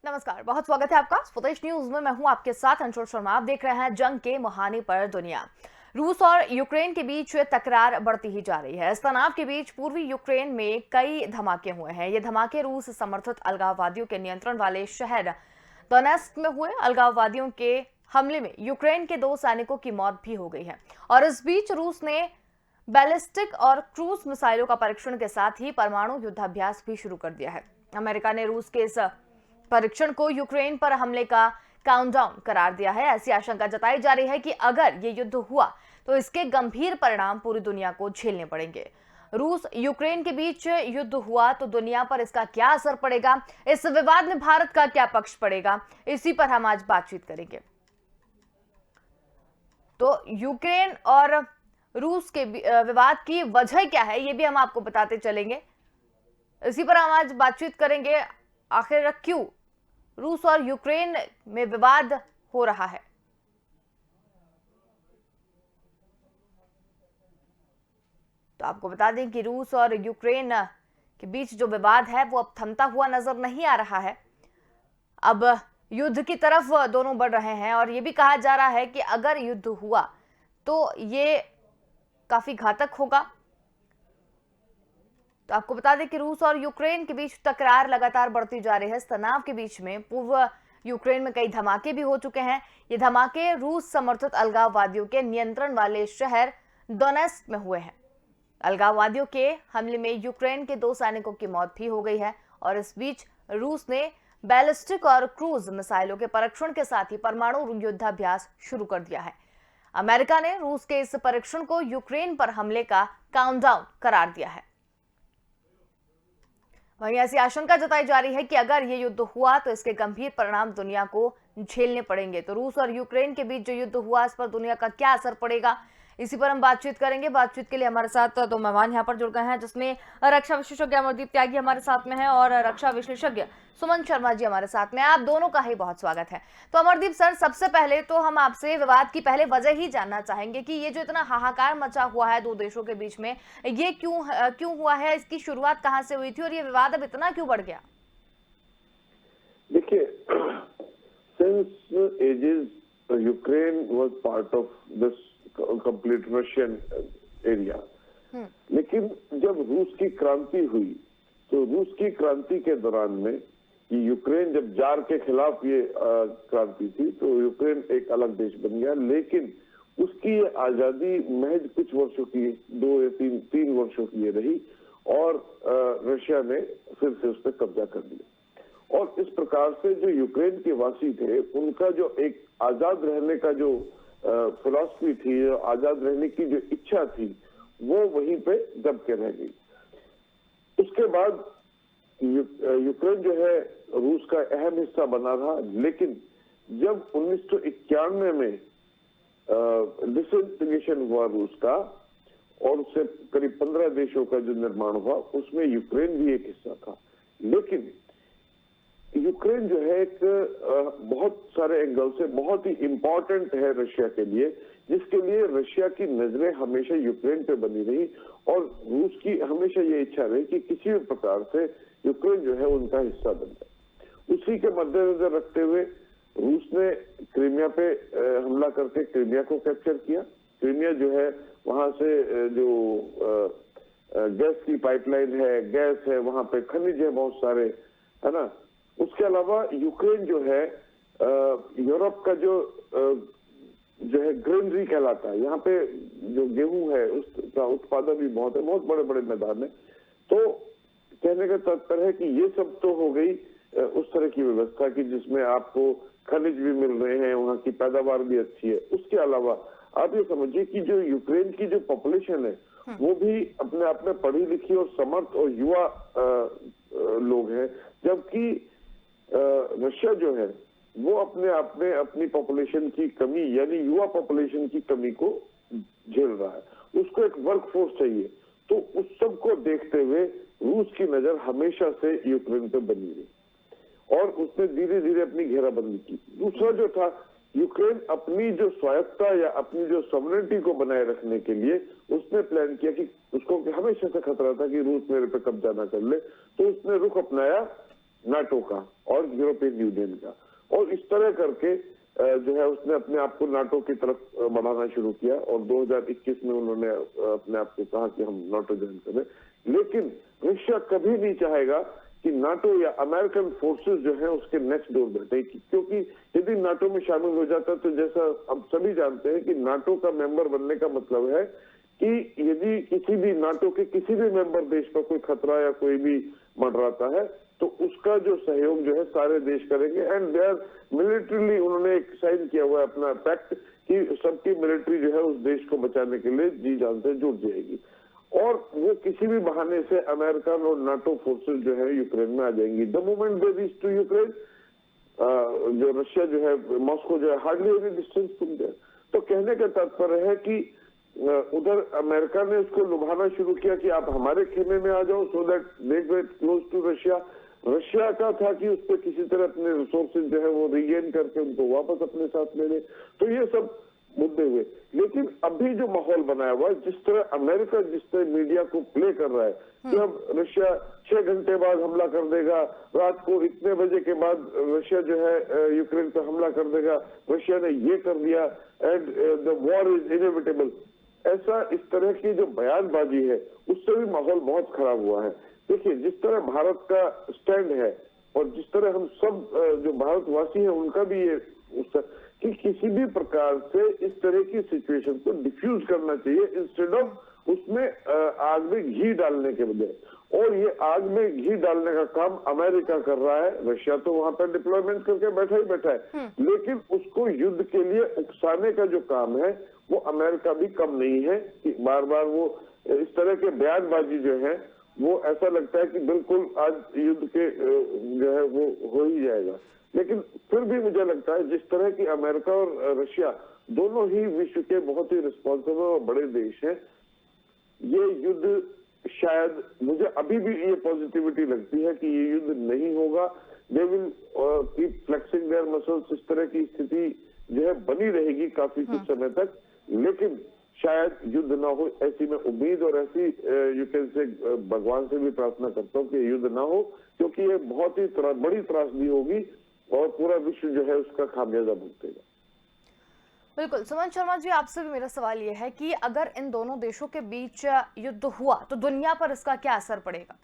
नमस्कार, बहुत स्वागत है आपका स्वदेश न्यूज में। मैं हूं आपके साथ अंशुल शर्मा। आप देख रहे हैं जंग के मुहाने पर दुनिया। रूस और यूक्रेन के बीच तकरार बढ़ती ही जा रही है। इस तनाव के बीच पूर्वी यूक्रेन में कई धमाके हुए हैं। ये धमाके रूस समर्थित अलगाववादियों के नियंत्रण वाले शहर दोनेत्स्क में हुए। अलगाववादियों के हमले में यूक्रेन के 2 सैनिकों की मौत भी हो गई है। और इस बीच रूस ने बैलिस्टिक और क्रूज मिसाइलों का परीक्षण के साथ ही परमाणु युद्धाभ्यास भी शुरू कर दिया है। अमेरिका ने रूस के इस परीक्षण को यूक्रेन पर हमले का काउंटडाउन करार दिया है। ऐसी आशंका जताई जा रही है कि अगर ये युद्ध हुआ तो इसके गंभीर परिणाम पूरी दुनिया को झेलने पड़ेंगे। रूस यूक्रेन के बीच युद्ध हुआ तो दुनिया पर इसका क्या असर पड़ेगा, इस विवाद में भारत का क्या पक्ष पड़ेगा, इसी पर हम आज बातचीत करेंगे। तो यूक्रेन और रूस के विवाद की वजह क्या है, ये भी हम आपको बताते चलेंगे। इसी पर हम आज बातचीत करेंगे। आखिर क्यों रूस और यूक्रेन में विवाद हो रहा है। तो आपको बता दें कि रूस और यूक्रेन के बीच जो विवाद है वो अब थमता हुआ नजर नहीं आ रहा है। अब युद्ध की तरफ दोनों बढ़ रहे हैं और ये भी कहा जा रहा है कि अगर युद्ध हुआ तो ये काफी घातक होगा। तो आपको बता दें कि रूस और यूक्रेन के बीच तकरार लगातार बढ़ती जा रही है। इस तनाव के बीच में पूर्व यूक्रेन में कई धमाके भी हो चुके हैं। ये धमाके रूस समर्थित अलगाववादियों के नियंत्रण वाले शहर दोनेत्स्क में हुए हैं। अलगाववादियों के हमले में यूक्रेन के 2 सैनिकों की मौत भी हो गई है। और इस बीच रूस ने बैलिस्टिक और क्रूज मिसाइलों के परीक्षण के साथ ही परमाणु युद्धाभ्यास शुरू कर दिया है। अमेरिका ने रूस के इस परीक्षण को यूक्रेन पर हमले का काउंटडाउन करार दिया है। वहीं ऐसी आशंका जताई जा रही है कि अगर ये युद्ध हुआ तो इसके गंभीर परिणाम दुनिया को झेलने पड़ेंगे। तो रूस और यूक्रेन के बीच जो युद्ध हुआ इस पर दुनिया का क्या असर पड़ेगा, इसी पर हम बातचीत करेंगे। बातचीत के लिए हमारे साथ 2 मेहमान यहाँ पर जुड़ गए हैं, जिसमें रक्षा विशेषज्ञ अमरदीप त्यागी हमारे साथ में है और रक्षा विशेषज्ञ सुमन शर्मा जी हमारे साथ में। आप दोनों का ही बहुत स्वागत है। तो अमरदीप सर, सबसे पहले तो हम आपसे विवाद की पहले वजह ही जानना चाहेंगे कि ये जो इतना हाहाकार मचा हुआ है 2 देशों के बीच में, ये क्यों हुआ है, इसकी शुरुआत कहाँ से हुई थी और ये विवाद अब इतना क्यों बढ़ गया? देखिए, since ages Ukraine was part of this complete Russian area, लेकिन जब रूस की क्रांति हुई तो रूस की क्रांति के दौरान में यूक्रेन, जब जार के खिलाफ ये क्रांति थी तो यूक्रेन एक अलग देश बन गया। लेकिन उसकी आजादी महज कुछ वर्षों की, 2 या 3 वर्षों की ये रही और रशिया ने फिर से उस पर कब्जा कर लिया। और इस प्रकार से जो यूक्रेन के वासी थे उनका जो एक आजाद रहने का जो फिलॉसफी थी, जो आजाद रहने की जो इच्छा थी, वो वहीं पे दब के रह गई। उसके बाद यूक्रेन जो है रूस का अहम हिस्सा बना रहा। लेकिन जब 1991 में डिसइंटीग्रेशन हुआ रूस का और उससे करीब 15 देशों का जो निर्माण हुआ, उसमें यूक्रेन भी एक हिस्सा था। लेकिन यूक्रेन जो है एक बहुत सारे एंगल से बहुत ही इंपॉर्टेंट है रशिया के लिए, जिसके लिए रशिया की नजरें हमेशा यूक्रेन पे बनी रही और रूस की हमेशा ये इच्छा रही कि किसी भी प्रकार से यूक्रेन जो है उनका हिस्सा बन जाए। उसी के मद्देनजर रखते हुए रूस ने क्रीमिया पे हमला करके क्रीमिया को कैप्चर किया। क्रीमिया जो है वहां से जो गैस की पाइपलाइन है, गैस है, वहां पे खनिज है बहुत सारे, है ना। उसके अलावा यूक्रेन जो है यूरोप का जो है ग्रेनरी कहलाता है। यहाँ पे जो गेहूं है उसका उत्पादन भी बहुत है, बहुत बड़े बड़े मैदान है। तो कहने का तात्पर्य है कि ये सब तो हो गई उस तरह की व्यवस्था की जिसमें आपको खनिज भी मिल रहे हैं, वहाँ की पैदावार भी अच्छी है। उसके अलावा आप ये समझिए कि जो यूक्रेन की जो पॉपुलेशन है वो भी अपने आप में पढ़ी लिखी और समर्थ और युवा लोग हैं, जबकि रशिया जो है वो अपने आप में अपनी पॉपुलेशन की कमी यानी युवा पॉपुलेशन की कमी को झेल रहा है। उसको एक वर्क फोर्स चाहिए। तो उस सब को देखते हुए रूस की नजर हमेशा से यूक्रेन पे बनी रही और उसने धीरे धीरे अपनी घेराबंदी की। दूसरा जो था, यूक्रेन अपनी जो स्वायत्तता या अपनी जो सॉवरेनिटी को बनाए रखने के लिए उसने प्लान किया कि उसको हमेशा से खतरा था कि रूस मेरे पे कब्जा ना कर ले, तो उसने रुख अपनाया नाटो का और यूरोपियन यूनियन का, और इस तरह करके जो है उसने अपने आप को नाटो की तरफ बढ़ाना शुरू किया और 2021 में उन्होंने अपने आप को कहा कि हम नाटो ज्वाइन करें। लेकिन रशिया कभी नहीं चाहेगा कि नाटो या अमेरिकन फोर्सेस जो है उसके नेक्स्ट डोर बैठे, क्योंकि यदि नाटो में शामिल हो जाता तो जैसा हम सभी जानते हैं कि नाटो का मेंबर बनने का मतलब है कि यदि किसी भी नाटो के किसी भी मेंबर देश पर कोई खतरा या कोई भी मंडराता है तो उसका जो सहयोग जो है सारे देश करेंगे। एंड दे आर मिलिट्रीली, उन्होंने एक साइन किया हुआ है अपना पैक्ट कि सबकी मिलिट्री जो है उस देश को बचाने के लिए जी जान से जुट जाएगी, और वो किसी भी बहाने से अमेरिकन और नाटो फोर्सेस जो है यूक्रेन में आ जाएंगी। The moment they reach to Ukraine, जो रशिया जो है, मॉस्को जो है, hardly any distance from there. तो कहने का तात्पर्य है कि उधर अमेरिका ने उसको लुभाना शुरू किया कि आप हमारे खेमे में आ जाओ, so that they get close to Russia. Russia का था कि उस पर किसी तरह अपने रिसोर्सेज जो है वो रिगेन करके उनको वापस अपने साथ ले ले। तो ये सब मुद्दे हुए। लेकिन अभी जो माहौल बनाया हुआ, जिस तरह अमेरिका जिस तरह मीडिया को प्ले कर रहा है कि अब रशिया 6 घंटे बाद हमला कर देगा, रात को इतने बजे के बाद रशिया जो है यूक्रेन पर हमला कर देगा, रशिया ने ये कर दिया and the war is inevitable, ऐसा इस तरह की जो बयानबाजी है उससे भी माहौल बहुत खराब हुआ है। देखिए, जिस तरह भारत का स्टैंड है और जिस तरह हम सब जो भारतवासी हैं उनका भी ये कि किसी भी प्रकार से इस तरह की सिचुएशन को डिफ्यूज करना चाहिए इंस्टेड ऑफ उसमें आग में घी डालने के बजाय। और ये आग में घी डालने का काम अमेरिका कर रहा है। रशिया तो वहां पर डिप्लॉयमेंट करके बैठा ही बैठा है, लेकिन उसको युद्ध के लिए उकसाने का जो काम है वो अमेरिका भी कम नहीं है कि बार बार वो इस तरह के बयानबाजी जो है वो ऐसा लगता है कि बिल्कुल आज युद्ध के जो है वो हो ही जाएगा। लेकिन फिर भी मुझे लगता है जिस तरह की अमेरिका और रशिया दोनों ही विश्व के बहुत ही रिस्पॉन्सिबल और बड़े देश हैं, ये युद्ध शायद मुझे अभी भी ये पॉजिटिविटी लगती है कि ये युद्ध नहीं होगा। They will keep flexing their muscles. इस तरह की स्थिति जो है बनी रहेगी काफी कुछ समय तक, लेकिन शायद युद्ध ना हो, ऐसी मैं उम्मीद और ऐसी यू कैन से भगवान से भी प्रार्थना करता हूँ कि युद्ध ना हो, क्योंकि ये बहुत ही बड़ी त्रासदी होगी और पूरा विश्व जो है उसका खामियाजा भुगतेगा। बिल्कुल। सुमन शर्मा जी, आपसे भी मेरा सवाल ये है कि अगर इन दोनों देशों के बीच युद्ध हुआ तो दुनिया पर इसका क्या असर पड़ेगा?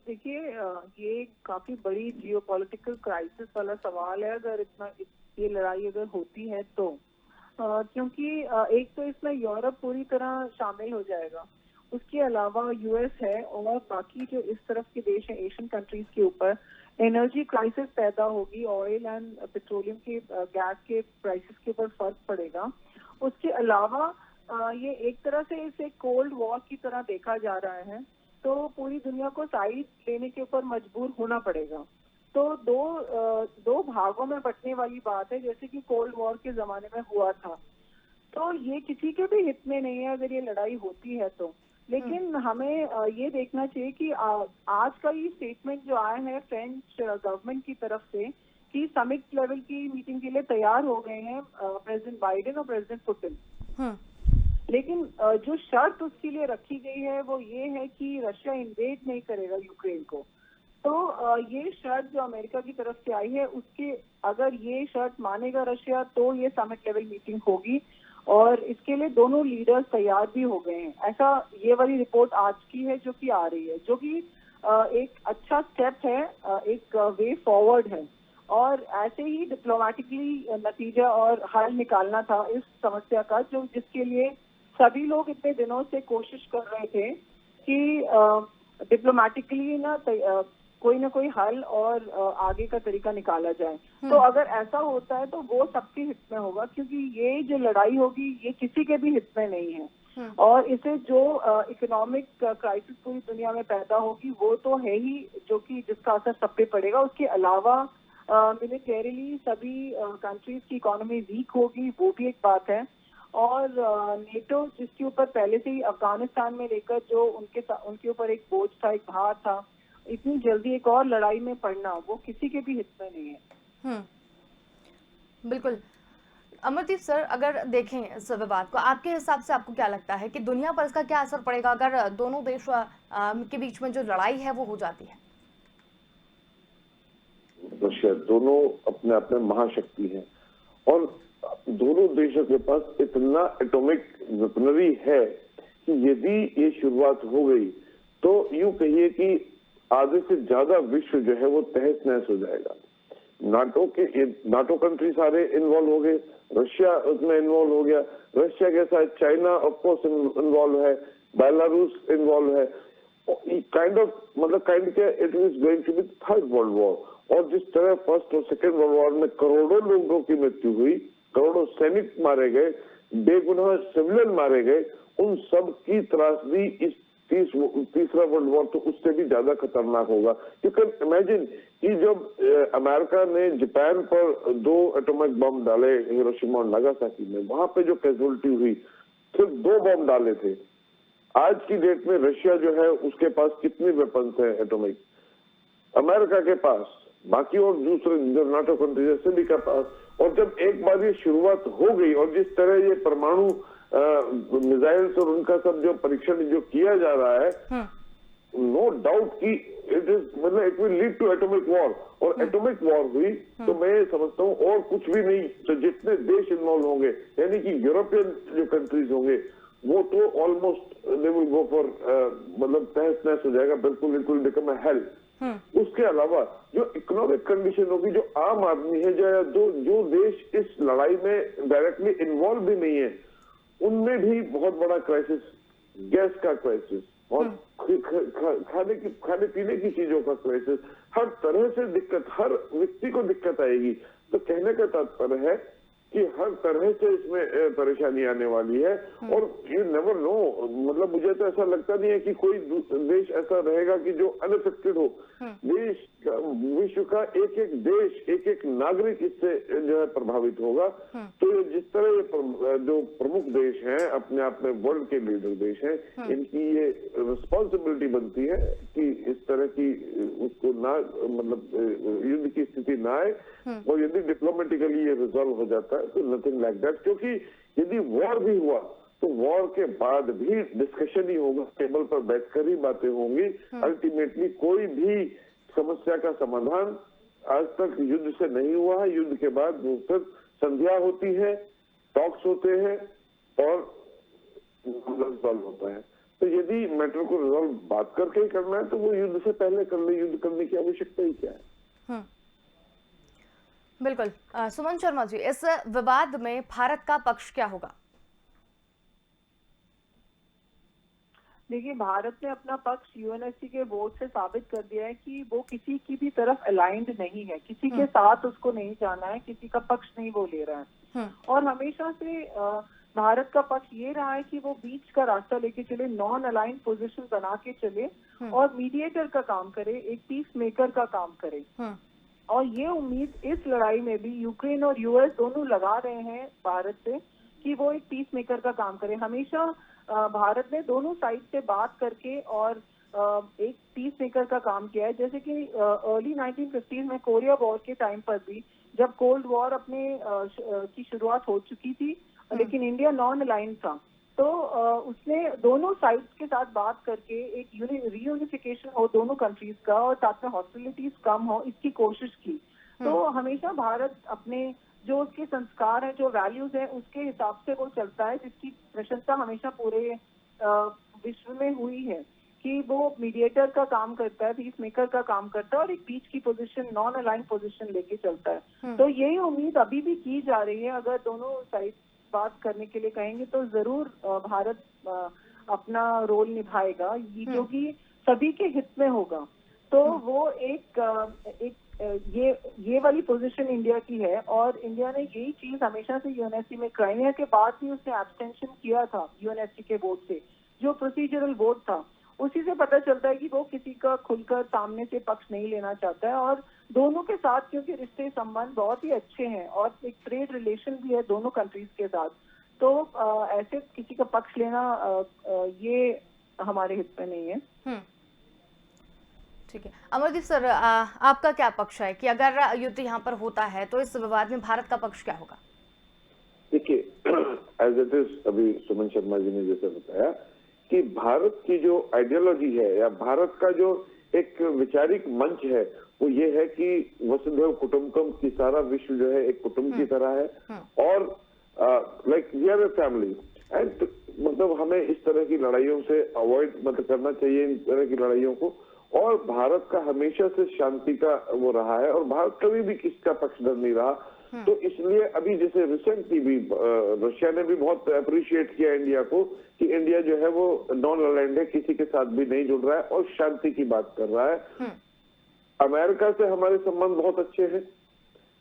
देखिए, ये काफी बड़ी जियोपॉलिटिकल क्राइसिस वाला सवाल है अगर ये लड़ाई अगर होती है तो, क्योंकि एक तो इसमें यूरोप पूरी तरह शामिल हो जाएगा, उसके अलावा यूएस है और बाकी जो इस तरफ के देश हैं एशियन कंट्रीज के ऊपर एनर्जी क्राइसिस पैदा होगी, ऑयल एंड पेट्रोलियम के गैस के प्राइसेस के ऊपर फर्क पड़ेगा। उसके अलावा ये एक तरह से इसे कोल्ड वॉर की तरह देखा जा रहा है, तो पूरी दुनिया को साइड लेने के ऊपर मजबूर होना पड़ेगा। तो दो भागों में बंटने वाली बात है, जैसे कि कोल्ड वॉर के जमाने में हुआ था। तो ये किसी के भी हित में नहीं है अगर ये लड़ाई होती है तो। लेकिन हमें ये देखना चाहिए कि आज का ये स्टेटमेंट जो आया है फ्रेंच गवर्नमेंट की तरफ से कि समिट लेवल की मीटिंग के लिए तैयार हो गए हैं प्रेसिडेंट बाइडेन और प्रेसिडेंट पुतिन। लेकिन जो शर्त उसके लिए रखी गई है वो ये है कि रशिया इन्वेड नहीं करेगा यूक्रेन को। तो ये शर्त जो अमेरिका की तरफ से आई है उसके अगर ये शर्त मानेगा रशिया तो ये समिट लेवल मीटिंग होगी और इसके लिए दोनों लीडर्स तैयार भी हो गए हैं। ऐसा ये वाली रिपोर्ट आज की है जो कि आ रही है, जो कि एक अच्छा स्टेप है, एक वे फॉरवर्ड है और ऐसे ही डिप्लोमेटिकली नतीजा और हल निकालना था इस समस्या का, जो जिसके लिए सभी लोग इतने दिनों से कोशिश कर रहे थे कि डिप्लोमेटिकली कोई ना कोई हल और आगे का तरीका निकाला जाए। तो अगर ऐसा होता है तो वो सबके हित में होगा, क्योंकि ये जो लड़ाई होगी ये किसी के भी हित में नहीं है। और इसे जो इकोनॉमिक क्राइसिस पूरी दुनिया में पैदा होगी वो तो है ही, जो कि जिसका असर सब पे पड़ेगा। उसके अलावा मिलिटरीली सभी कंट्रीज की इकोनॉमी वीक होगी, वो भी एक बात है। और नेटो जिसके ऊपर पहले से ही अफगानिस्तान में लेकर जो उनके ऊपर एक बोझ था, एक भार था, इतनी जल्दी एक और लड़ाई में पड़ना वो किसी के भी हित में नहीं है। बिल्कुल। अमरदीप सर, अगर देखें इस विवाद को, आपके हिसाब से आपको क्या लगता है कि दुनिया पर इसका क्या असर पड़ेगा अगर दोनों देश के बीच में जो लड़ाई है वो हो जाती है? रशिया दोनों अपने आप में महाशक्ति हैं और दोनों देशों के पास इतना एटॉमिक वेपनरी है कि यदि ये शुरुआत हो गई तो यूं कहिए कि आधे से ज्यादा विश्व जो है वो तहस नहस हो जाएगा। नाटो कंट्री सारे इन्वॉल्व हो गए, रशिया उसमें इन्वॉल्व हो गया, रशिया के साथ चाइना ऑफ कोर्स इन्वॉल्व है, बेलारूस इन्वॉल्व है। काइंड क्या, it is going to be third world war. और जिस तरह फर्स्ट और सेकेंड वर्ल्ड वॉर में करोड़ों लोगों की मृत्यु हुई, करोड़ों सैनिक मारे गए, बेगुनाह सिविलियन मारे गए, उन सब की त्रासदी इस तीसरा वर्ल्ड वॉर तो उससे भी ज्यादा खतरनाक होगा। यू कैन इमेजिन कि जब अमेरिका ने जापान पर 2 एटॉमिक बम डाले हिरोशिमा और नागासाकी में, वहां पे जो कैजुअलिटी हुई, सिर्फ 2 बम डाले थे। आज की डेट में रशिया जो है उसके पास कितने वेपन्स हैं एटॉमिक, अमेरिका के पास, बाकी और दूसरे जो नाटो कंट्री है सभी के पास। और जब एक बार ये शुरुआत हो गई और जिस तरह ये परमाणु मिसाइल्स और उनका सब जो परीक्षण जो किया जा रहा है, नो डाउट कि it will lead to atomic war. और एटॉमिक वॉर हुई तो मैं समझता हूँ और कुछ भी नहीं, तो जितने देश इन्वॉल्व होंगे, यानी कि यूरोपियन जो कंट्रीज होंगे, वो तो almost they will go for तहस नहस हो जाएगा, बिल्कुल it will become a hello. उसके अलावा जो इकोनॉमिक कंडीशन होगी, जो आम आदमी है, जो देश इस लड़ाई में डायरेक्टली इन्वॉल्व भी नहीं है, उनमें भी बहुत बड़ा क्राइसिस, गैस का क्राइसिस और खाने पीने की चीजों का क्राइसिस, हर तरह से दिक्कत, हर व्यक्ति को दिक्कत आएगी। तो कहने का तात्पर्य है कि हर तरह से इसमें परेशानी आने वाली है। और यू नेवर नो, मुझे तो ऐसा लगता नहीं है कि कोई देश ऐसा रहेगा कि जो अनअफेक्टेड हो। विश्व का एक एक देश, एक एक नागरिक इससे जो है प्रभावित होगा। तो जिस तरह ये जो प्रमुख देश हैं, अपने आप में वर्ल्ड के लीडर देश हैं, इनकी ये रिस्पॉन्सिबिलिटी बनती है कि इस तरह की उसको ना युद्ध की स्थिति ना आए। और यदि डिप्लोमेटिकली ये रिजॉल्व हो जाता है तो नथिंग लाइक दैट, क्योंकि यदि वॉर भी हुआ तो वॉर के बाद भी डिस्कशन ही होगा, टेबल पर बैठकर ही बातें होंगी। अल्टीमेटली कोई भी समस्या का समाधान आज तक युद्ध से नहीं हुआ है। युद्ध के बाद फिर संध्या होती है, टॉक्स होते हैं और रिजॉल्व होता है। तो यदि मैटर को रिजॉल्व बात करके ही करना है तो वो युद्ध से पहले कर ले, युद्ध करने की आवश्यकता ही क्या है। बिल्कुल। सुमन शर्मा जी, इस विवाद में भारत का पक्ष क्या होगा? देखिए, भारत ने अपना पक्ष यूएनएससी के वोट से साबित कर दिया है कि वो किसी की भी तरफ अलाइंड नहीं है, किसी के साथ उसको नहीं जाना है, किसी का पक्ष नहीं वो ले रहा है। और हमेशा से भारत का पक्ष ये रहा है कि वो बीच का रास्ता लेके चले, नॉन अलाइंड पोजीशन बना के चले और मीडिएटर का काम करे, एक पीस मेकर का काम करे। और ये उम्मीद इस लड़ाई में भी यूक्रेन और यूएस दोनों लगा रहे हैं भारत से कि वो एक पीस मेकर का काम करे। हमेशा भारत ने दोनों साइड से बात करके और एक पीस मेकर का काम किया है। जैसे कि अर्ली 1950s में कोरिया वॉर के टाइम पर भी, जब कोल्ड वॉर अपने की शुरुआत हो चुकी थी लेकिन इंडिया नॉन अलाइंड था, तो उसने दोनों साइड्स के साथ बात करके एक रीयूनिफिकेशन हो दोनों कंट्रीज का और साथ में हॉस्टिलिटीज कम हो, इसकी कोशिश की। तो हमेशा भारत अपने जो उसके संस्कार है, जो वैल्यूज है, उसके हिसाब से वो चलता है, जिसकी प्रशंसा हमेशा पूरे विश्व में हुई है कि वो मीडिएटर का काम करता है, पीस मेकर का काम करता है और एक बीच की पोजीशन, नॉन अलाइन पोजीशन लेके चलता है। तो यही उम्मीद अभी भी की जा रही है। अगर दोनों साइड बात करने के लिए कहेंगे तो जरूर भारत अपना रोल निभाएगा, क्योंकि सभी के हित में होगा। तो वो ये वाली पोजीशन इंडिया की है और इंडिया ने यही चीज हमेशा से यूएनएससी में, क्राइमिया के बाद भी उसने एब्सटेंशन किया था यूएनएससी के वोट से, जो प्रोसीजरल वोट था। उसी से पता चलता है कि वो किसी का खुलकर सामने से पक्ष नहीं लेना चाहता है। और दोनों के साथ क्योंकि रिश्ते संबंध बहुत ही अच्छे हैं और एक ट्रेड रिलेशन भी है दोनों कंट्रीज के साथ, तो ऐसे किसी का पक्ष लेना ये हमारे हित में नहीं है। ठीक है, अमरदीप सर, आपका क्या पक्ष है कि अगर युद्ध यहाँ पर होता है तो इस विवाद में भारत का पक्ष क्या होगा? एज इट इज, अभी सुमन शर्मा जी ने जैसे बताया कि भारत की जो आइडियोलॉजी है या भारत का जो एक वैचारिक मंच है वो ये है कि वसुधैव कुटुंबकम की सारा विश्व जो है एक कुटुंब की तरह है और like we are a family and मतलब हमें इस तरह की लड़ाइयों से अवॉइड मतलब करना चाहिए इन तरह की लड़ाइयों को। और भारत का हमेशा से शांति का वो रहा है और भारत कभी भी किसका पक्षधर नहीं रहा। तो इसलिए अभी जैसे रिसेंटली भी रशिया ने भी बहुत अप्रिशिएट किया इंडिया को कि इंडिया जो है वो नॉन अलाइंड है, किसी के साथ भी नहीं जुड़ रहा है और शांति की बात कर रहा है। अमेरिका से हमारे संबंध बहुत अच्छे हैं,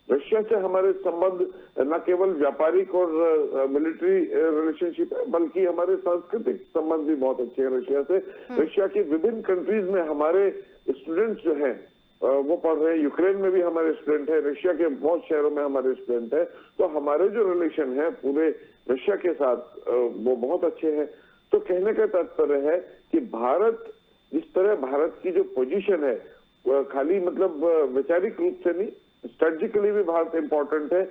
रशिया से हमारे संबंध न केवल व्यापारिक और मिलिट्री रिलेशनशिप है बल्कि हमारे सांस्कृतिक संबंध भी बहुत अच्छे हैं रशिया से। रशिया की विभिन्न कंट्रीज में हमारे स्टूडेंट्स जो हैं वो पढ़ रहे हैं, यूक्रेन में भी हमारे स्टूडेंट है, रशिया के बहुत शहरों में हमारे स्टूडेंट है। तो हमारे जो रिलेशन है पूरे रशिया के साथ वो बहुत अच्छे हैं। तो कहने का तात्पर्य है कि भारत जिस तरह भारत की जो पोजीशन है खाली मतलब वैचारिक रूप से नहीं, स्ट्रेटेजिकली भी भारत इंपॉर्टेंट है।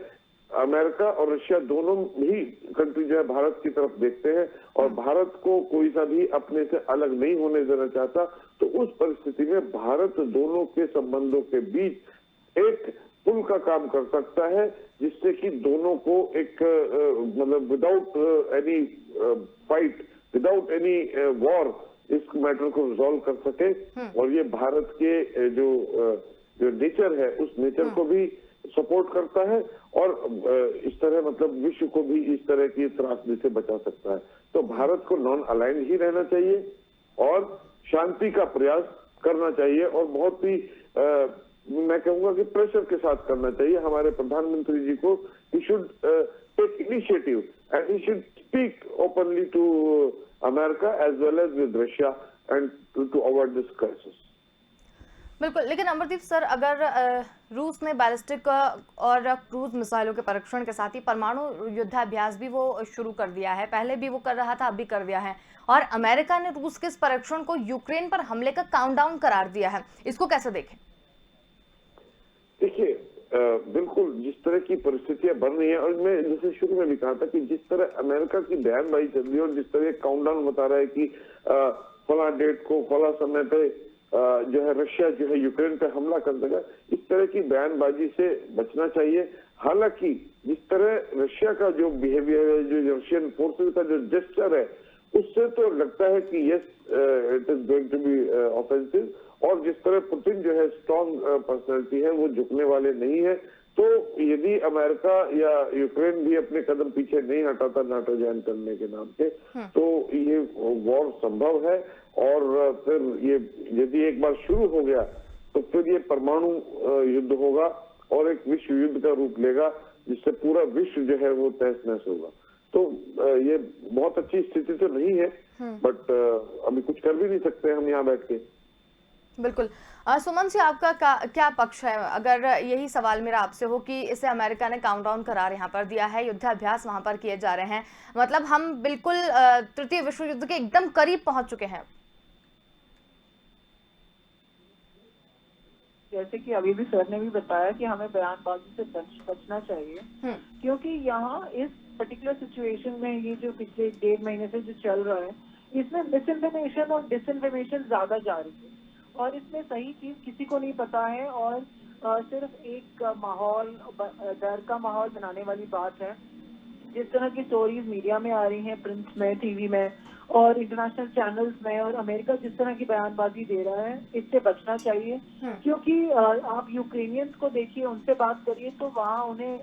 अमेरिका और रशिया दोनों ही कंट्री जो है भारत की तरफ देखते हैं और भारत को कोई सा भी अपने से अलग नहीं होने देना चाहता। तो उस परिस्थिति में भारत दोनों के संबंधों के बीच एक पुल का काम कर सकता है जिससे कि दोनों को एक मतलब without any fight, without any war इस मैटर को रिजॉल्व कर सके। और ये भारत के जो नेचर है उस नेचर को भी सपोर्ट करता है और इस तरह मतलब विश्व को भी इस तरह की त्रासदी से बचा सकता है। तो भारत को नॉन अलाइंड ही रहना चाहिए और शांति का प्रयास करना चाहिए और बहुत ही मैं कहूंगा कि प्रेशर के साथ करना चाहिए। हमारे प्रधानमंत्री जी को he should take initiative and he should speak openly to America as well as with Russia and to avoid this crisis. बिल्कुल, लेकिन अमरदीप सर, अगर रूस ने बैलिस्टिक और क्रूज मिसाइलों के परीक्षण के साथ ही परमाणु युद्धाभ्यास भी वो शुरू कर दिया है, पहले भी वो कर रहा था, अब भी कर दिया है, और अमेरिका ने रूस के इस परीक्षण को यूक्रेन पर हमले का काउंटडाउन करार दिया है, इसको कैसे देखें? देखिए बिल्कुल जिस तरह की परिस्थितियां बन रही हैं और मैं जैसे शुरू में भी कहा था कि जिस तरह अमेरिका की बयानबाजी चल रही है और जिस तरह काउंटडाउन बता रहा है कि फला डेट को फला समय पे जो है रशिया जो है यूक्रेन पे हमला कर देगा, इस तरह की बयानबाजी से बचना चाहिए। हालांकि जिस तरह रशिया का जो बिहेवियर है, जो रशियन फोर्सेस का जो जेस्चर है, उससे तो लगता है कि yes it is going to be offensive. और जिस तरह पुतिन जो है स्ट्रॉन्ग पर्सनैलिटी है, वो झुकने वाले नहीं है। तो यदि अमेरिका या यूक्रेन भी अपने कदम पीछे नहीं हटाता नाटो ज्वाइन करने के नाम पे, तो ये वॉर संभव है। और फिर ये यदि एक बार शुरू हो गया तो फिर ये परमाणु युद्ध होगा और एक विश्व युद्ध का रूप लेगा जिससे पूरा विश्व जो है वो तहस नहस होगा। तो ये बहुत अच्छी स्थिति तो नहीं है, बट अभी कुछ कर भी नहीं सकते हम यहाँ बैठ के। बिल्कुल। सुमन जी, आपका क्या पक्ष है अगर यही सवाल मेरा आपसे हो कि इसे अमेरिका ने काउंटडाउन करार यहाँ पर दिया है, युद्धाभ्यास वहां पर किए जा रहे हैं, मतलब हम बिल्कुल तृतीय विश्व युद्ध के एकदम करीब पहुंच चुके हैं। जैसे कि अभी भी सर ने भी बताया कि हमें बयानबाजी से बचना चाहिए, क्योंकि यहाँ इस पर्टिकुलर सिचुएशन में ये जो पिछले 1.5 महीने से जो चल रहा है, इसमें मिसइन्फॉर्मेशन और डिसइन्फॉर्मेशन ज्यादा जा रही है और इसमें सही चीज किसी को नहीं पता है और सिर्फ एक माहौल, डर का माहौल बनाने वाली बात है। जिस तरह की स्टोरीज मीडिया में आ रही हैं, प्रिंट में, टीवी में और इंटरनेशनल चैनल्स में, और अमेरिका जिस तरह की बयानबाजी दे रहा है, इससे बचना चाहिए। क्योंकि आप यूक्रेनियंस को देखिए, उनसे बात करिए तो वहाँ उन्हें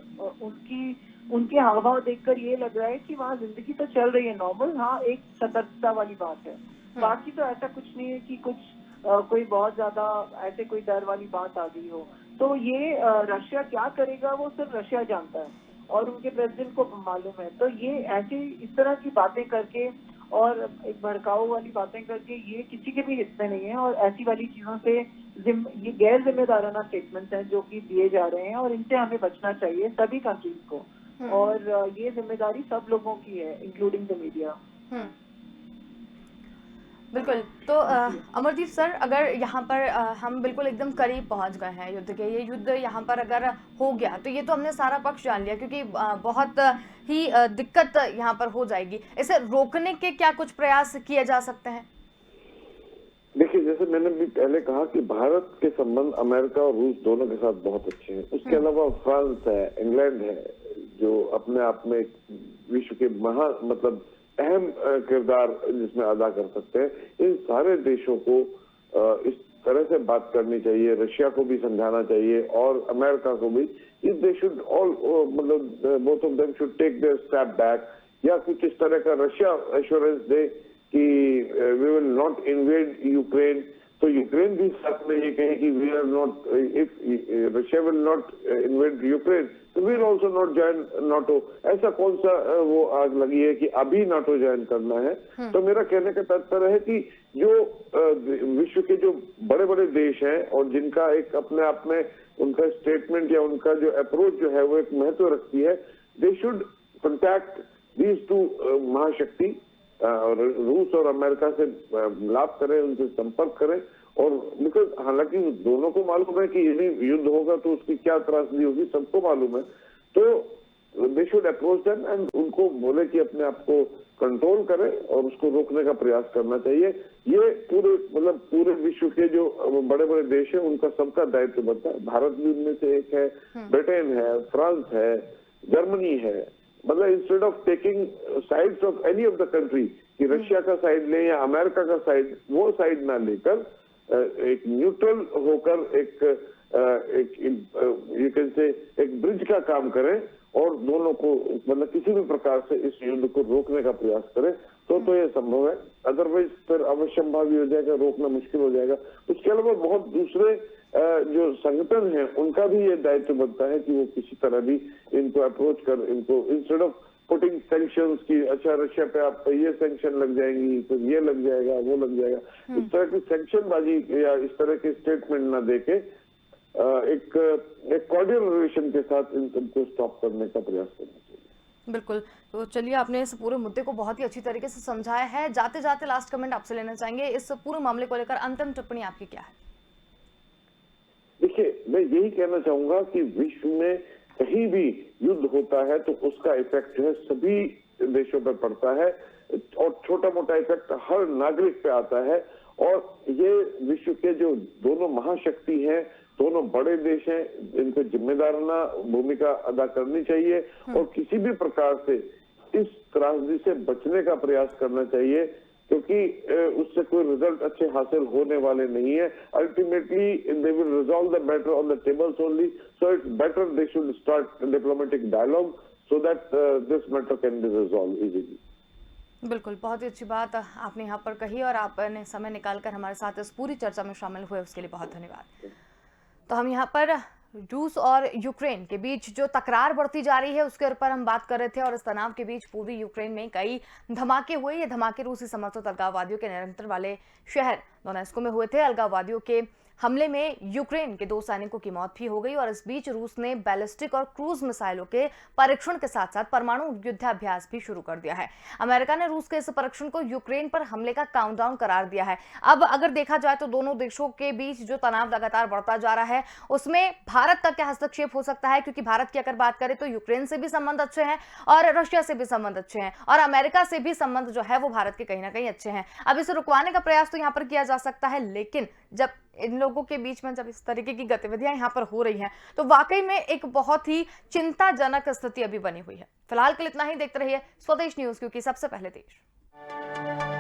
उनके हाव भाव देखकर ये लग रहा है कि वहाँ जिंदगी तो चल रही है नॉर्मल। हाँ, एक सतर्कता वाली बात है, बाकी तो ऐसा कुछ नहीं है कि कुछ कोई बहुत ज्यादा ऐसे कोई डर वाली बात आ गई हो। तो ये रशिया क्या करेगा वो सिर्फ रशिया जानता है और उनके प्रेसिडेंट को मालूम है। तो ये ऐसी इस तरह की बातें करके और एक भड़काऊ वाली बातें करके ये किसी के भी हित में नहीं है। और ऐसी वाली चीजों से ये गैर जिम्मेदाराना स्टेटमेंट्स हैं जो कि दिए जा रहे हैं और इनसे हमें बचना चाहिए सभी कंट्रीज को। और ये जिम्मेदारी सब लोगों की है, इंक्लूडिंग द मीडिया। बिल्कुल। तो अमरदीप सर, अगर यहाँ पर हम बिल्कुल एकदम करीब पहुँच गए हैं युद्ध के, ये युद्ध यहाँ पर अगर हो गया तो ये तो हमने सारा पक्ष जान लिया, क्योंकि बहुत ही दिक्कत यहाँ पर हो जाएगी। इसे रोकने के क्या कुछ प्रयास किए जा सकते हैं? देखिए, जैसे मैंने भी पहले कहा कि भारत के संबंध अमेरिका और रूस दोनों के साथ बहुत अच्छे हैं। उसके अलावा फ्रांस है, इंग्लैंड है, जो अपने आप में विश्व के मतलब अहम किरदार जिसमें अदा कर सकते हैं। इन सारे देशों को इस तरह से बात करनी चाहिए, रशिया को भी समझाना चाहिए और अमेरिका को भी। दे शुड ऑल मतलब both of them should take their step back, या कुछ इस तरह का रशिया एश्योरेंस दे कि we will not invade Ukraine. तो यूक्रेन भी साथ में ये कहे कि we are not, if Russia will not invade Ukraine तो we will also not join NATO. ऐसा कौन सा वो आग लगी है कि अभी नाटो ज्वाइन करना है? तो मेरा कहने का तात्पर्य है कि जो विश्व के जो बड़े बड़े देश हैं और जिनका एक अपने आप में उनका स्टेटमेंट या उनका जो अप्रोच जो है वो एक महत्व रखती है, they should contact these two महाशक्ति, रूस और अमेरिका से मिलाप करें, उनसे संपर्क करें। और बिकॉज हालांकि दोनों को मालूम है कि यदि युद्ध होगा तो उसकी क्या त्रासदी होगी, सबको मालूम है। तो they should approach them and उनको बोले कि अपने आप को कंट्रोल करें और उसको रोकने का प्रयास करना चाहिए। ये पूरे विश्व के जो बड़े बड़े देश हैं उनका सबका दायित्व बनता है। भारत भी उनमें से एक है, ब्रिटेन है, फ्रांस है, जर्मनी है। मतलब instead of taking sides of any of the country कि रशिया का साइड लें या अमेरिका का साइड, वो साइड ना लेकर एक न्यूट्रल होकर एक यू कैन से एक ब्रिज का काम करें और दोनों को मतलब किसी भी प्रकार से इस युद्ध को रोकने का प्रयास करें तो ये संभव है। अदरवाइज फिर अवश्यंभावी हो जाएगा, रोकना मुश्किल हो जाएगा। उसके अलावा बहुत दूसरे जो संगठन हैं उनका भी ये दायित्व बनता है कि वो किसी तरह भी इनको अप्रोच कर, इनको इंस्टेड ऑफ पुटिंग सैंक्शंस की, अच्छा रशिया पे आप ये सैंक्शन लग जाएंगी, तो ये लग जाएगा, वो लग जाएगा, इस तरह की सैंक्शन बाजी या इस तरह के स्टेटमेंट ना देके एक कॉर्डियल रिलेशन के साथ इन सबको स्टॉप करने का प्रयास करना चाहिए। बिल्कुल। तो चलिए, आपने इस पूरे मुद्दे को बहुत ही अच्छी तरीके से समझाया है। जाते जाते लास्ट कमेंट आपसे लेना चाहेंगे, इस पूरे मामले को लेकर अंतिम टिप्पणी आपकी क्या है? देखिए, मैं यही कहना चाहूंगा कि विश्व में कहीं भी युद्ध होता है तो उसका इफेक्ट जो है सभी देशों पर पड़ता है और छोटा मोटा इफेक्ट हर नागरिक पे आता है। और ये विश्व के जो दोनों महाशक्ति हैं, दोनों बड़े देश हैं, इनको जिम्मेदाराना भूमिका अदा करनी चाहिए और किसी भी प्रकार से इस त्रासदी से बचने का प्रयास करना चाहिए, क्योंकि उससे कोई रिजल्ट अच्छे हासिल होने वाले नहीं है। Ultimately they will resolve the matter on the tables only, so it's better they should start diplomatic dialogue so that this matter can be resolve easily. बिल्कुल, बहुत ही अच्छी बात आपने यहाँ पर कही और आपने समय निकालकर हमारे साथ इस पूरी चर्चा में शामिल हुए, उसके लिए बहुत धन्यवाद। तो हम यहाँ पर रूस और यूक्रेन के बीच जो तकरार बढ़ती जा रही है उसके ऊपर हम बात कर रहे थे और इस तनाव के बीच पूर्वी यूक्रेन में कई धमाके हुए। ये धमाके रूसी समर्थित अलगाववादियों के नियंत्रण वाले शहर दोनेत्स्क में हुए थे। अलगाववादियों के हमले में यूक्रेन के 2 सैनिकों की मौत भी हो गई और इस बीच रूस ने बैलिस्टिक और क्रूज मिसाइलों के परीक्षण के साथ साथ परमाणु युद्धाभ्यास भी शुरू कर दिया है। अमेरिका ने रूस के इस परीक्षण को यूक्रेन पर हमले का काउंटडाउन करार दिया है। अब अगर देखा जाए तो दोनों देशों के बीच जो तनाव लगातार बढ़ता जा रहा है उसमें भारत का क्या हस्तक्षेप हो सकता है, क्योंकि भारत की अगर बात करें तो यूक्रेन से भी संबंध अच्छे हैं और रशिया से भी संबंध अच्छे हैं और अमेरिका से भी संबंध जो है वो भारत के कहीं ना कहीं अच्छे हैं। अब इसे रुकवाने का प्रयास तो यहाँ पर किया जा सकता है, लेकिन जब इन लोगों के बीच में जब इस तरीके की गतिविधियां यहाँ पर हो रही हैं तो वाकई में एक बहुत ही चिंताजनक स्थिति अभी बनी हुई है। फिलहाल के लिए इतना ही। देखते रहिए स्वदेश न्यूज, क्योंकि सबसे पहले देश।